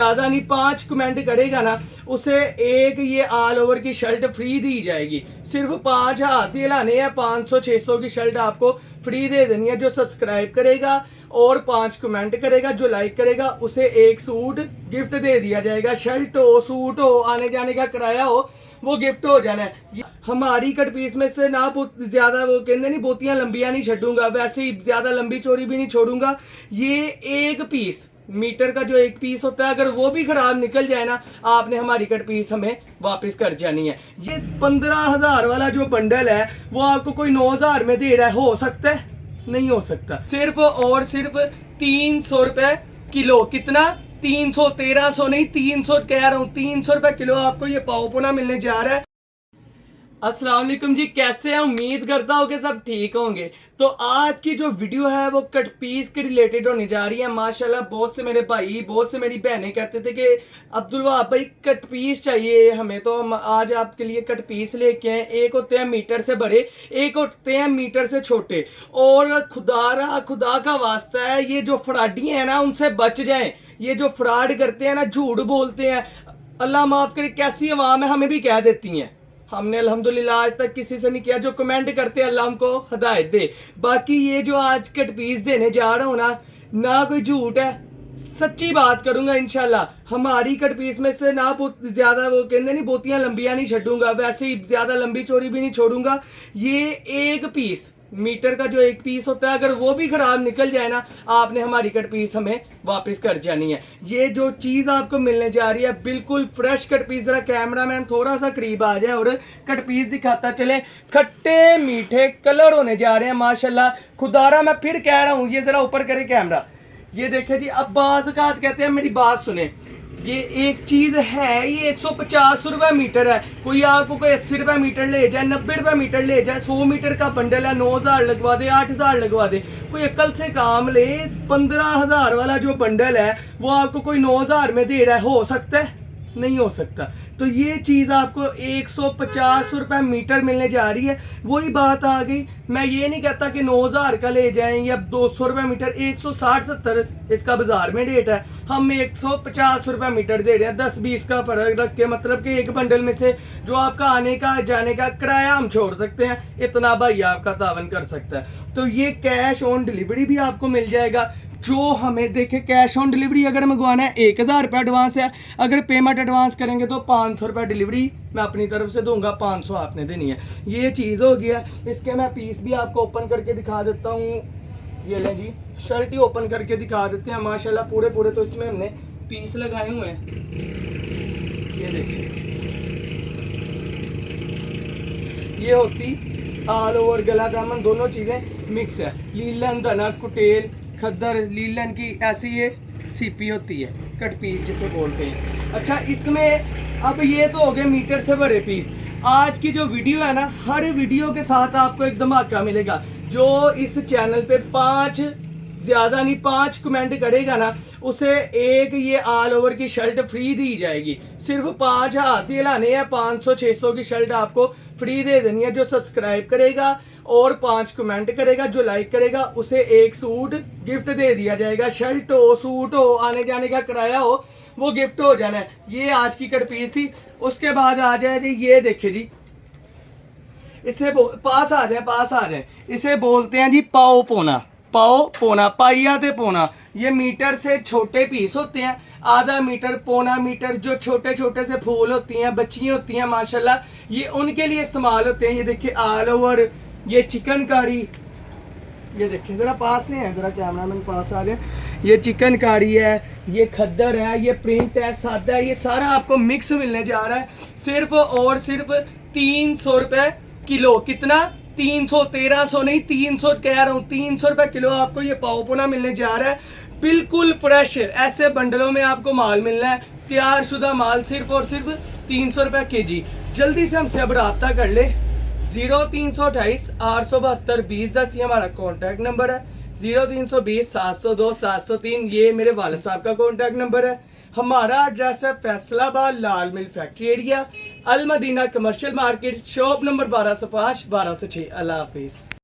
ज़्यादा नहीं 5 कमेंट करेगा ना, उसे एक ये ऑल ओवर की शर्ट फ्री दी जाएगी। सिर्फ 5 हाथ ही हिलाने हैं, 500-600 की शर्ट आपको फ्री दे देनी है। जो सब्सक्राइब करेगा और 5 कमेंट करेगा, जो लाइक करेगा, उसे एक सूट गिफ्ट दे दिया जाएगा। शर्ट हो, सूट हो, आने जाने का किराया हो, वो गिफ्ट हो जाना है। हमारी कट पीस में से ना ज्यादा वो कहते नहीं बोतियां लंबियां नहीं छोड़ूंगा, वैसे ही ज्यादा लंबी चौड़ी भी नहीं छोड़ूंगा। ये एक पीस मीटर का जो एक पीस होता है, अगर वो भी खराब निकल जाए ना, आपने हमारी कट पीस हमें वापस कर जानी है। ये 15,000 वाला जो बंडल है वो आपको कोई 9,000 में दे रहा है, हो सकता है? नहीं हो सकता। सिर्फ और सिर्फ 300 रुपए किलो। कितना? 300, 1300 नहीं, 300 कह रहा हूँ। 300 रुपए किलो आपको ये पाव पुना मिलने जा रहा है। अस्सलाम वालेकुम जी, कैसे हैं? उम्मीद करता हूँ कि सब ठीक होंगे। तो आज की जो वीडियो है वो कट पीस के रिलेटेड होने जा रही है। माशाल्लाह बहुत से मेरे भाई, बहुत से मेरी बहनें कहते थे कि अब्दुल वहाब भाई कट पीस चाहिए हमें, तो हम आज आपके लिए कट पीस लेके आए। एक होते हैं मीटर से बड़े, एक होते हैं मीटर से छोटे। और खुदा का वास्ता है, ये जो फ्रॉडी है ना, उनसे बच जाएं। ये जो फ्रॉड करते हैं ना, झूठ बोलते हैं, अल्लाह माफ करे, कैसी अवाम है हमें भी कह देती हैं। हमने अल्हम्दुलिल्लाह आज तक किसी से नहीं किया। जो कमेंट करते हैं अल्लाह हमको हिदायत दे। बाकी ये जो आज कट पीस देने जा रहा हूँ ना कोई झूठ है, सच्ची बात करूंगा इंशाल्लाह। हमारी कट पीस में से ना ज्यादा वो कहते नहीं बोतियां लंबियां नहीं छोड़ूंगा, वैसे ही ज्यादा लंबी चौड़ी भी नहीं छोड़ूंगा। ये एक पीस मीटर का जो एक पीस होता है, अगर वो भी खराब निकल जाए ना, आपने हमारी कट पीस हमें वापस कर जानी है। ये जो चीज आपको मिलने जा रही है बिल्कुल फ्रेश कट पीस। जरा कैमरामैन थोड़ा सा करीब आ जाए और कट पीस दिखाता चले। खट्टे मीठे कलर होने जा रहे हैं माशाल्लाह। खुदारा मैं फिर कह रहा हूँ, ये जरा ऊपर करे कैमरा, ये देखे जी। अब बाज़ कहते हैं, मेरी बात सुने, ये एक चीज है, ये 150 रुपए मीटर है। कोई आपको कोई 80 रुपए मीटर ले जाए, 90 रुपए मीटर ले जाए, 100 मीटर का बंडल है, 9,000 लगवा दे, 8,000 लगवा दे, कोई अकल से काम ले। 15,000 वाला जो बंडल है वो आपको कोई 9,000 में दे रहा है, हो सकता है? नहीं हो सकता। तो ये चीज आपको 150 रुपए मीटर मिलने जा रही है। वही बात आ गई, मैं ये नहीं कहता कि 9,000 का ले जाएं या 200 रुपए मीटर। 160-70 इसका बाजार में रेट है, हम 150 रुपए मीटर दे रहे हैं। 10-20 का फर्क रख के, मतलब कि एक बंडल में से जो आपका आने का जाने का किराया हम छोड़ सकते हैं, इतना भाई आपका तावन कर सकता है। तो ये कैश ऑन डिलीवरी भी आपको मिल जाएगा। जो हमें देखे, कैश ऑन डिलीवरी अगर मंगवाना है 1,000 रुपये एडवांस है, अगर पेमेंट एडवांस करेंगे तो 500 रुपये डिलीवरी मैं अपनी तरफ से दूंगा, 500 आपने देनी है। ये चीज़ हो गया। इसके मैं पीस भी आपको ओपन करके दिखा देता हूँ। ये लें जी, शर्ट ही ओपन करके दिखा देते हैं। माशाल्लाह पूरे तो इसमें हमने पीस लगाए हुए हैं। ये देखिए, ये होती ऑल ओवर गला दामन दोनों चीज़ें मिक्स है। लीलन धनक कुटेल खद्दर लीलन की ऐसी ये सीपी होती है, कट पीस जिसे बोलते हैं। अच्छा, इसमें अब ये तो हो गए मीटर से बड़े पीस। आज की जो वीडियो है ना, हर वीडियो के साथ आपको एक धमाका मिलेगा। जो इस चैनल पे 5 ज्यादा नहीं 5 कमेंट करेगा ना, उसे एक ये ऑल ओवर की शर्ट फ्री दी जाएगी। सिर्फ 5 हाथ ही हिलाने हैं, 500-600 की शर्ट आपको फ्री दे देनी है। जो सब्सक्राइब करेगा और 5 कमेंट करेगा, जो लाइक करेगा, उसे एक सूट गिफ्ट दे दिया जाएगा। शर्ट हो, सूट हो, आने जाने का किराया हो, वो गिफ्ट हो जाना है। ये आज की कट पीस थी। उसके बाद आ जाए जी, ये देखिए जी, इसे पास आ जाए, इसे बोलते हैं जी पाव पोना। पाव पोना, पाइया ते पोना। ये मीटर से छोटे पीस होते हैं, आधा मीटर, पौना मीटर। जो छोटे छोटे से फूल होती हैं, बच्चियां होती हैं माशाल्लाह, ये उनके लिए इस्तेमाल होते हैं। ये देखिए ऑल ओवर, ये चिकनकारी, ये देखिए जरा पास में है, जरा कैमरामैन पास आ जाए। ये चिकनकारी है, ये खद्दर है, ये प्रिंट है, सादा है, ये सारा आपको मिक्स मिलने जा रहा है। सिर्फ और सिर्फ 300 रुपए किलो। कितना? 300, 1300 नहीं, 300 कह रहा हूँ। 300 रुपए किलो आपको ये पाव पुना मिलने जा रहा है। बिल्कुल फ्रेश ऐसे बंडलों में आपको माल मिलना है, तैयार शुदा माल, सिर्फ और सिर्फ 300 रुपए केजी। जल्दी से हमसे अब रब्ता कर ले। 0328 872 2010 ये हमारा कॉन्टैक्ट नंबर है। 0320 702 703 ये मेरे वालिद साहब का कॉन्टैक्ट नंबर है। हमारा एड्रेस है Faisalabad Lal mill factory area, Al Madina commercial market, shop number 1205 1206। अल्लाह हाफिज़।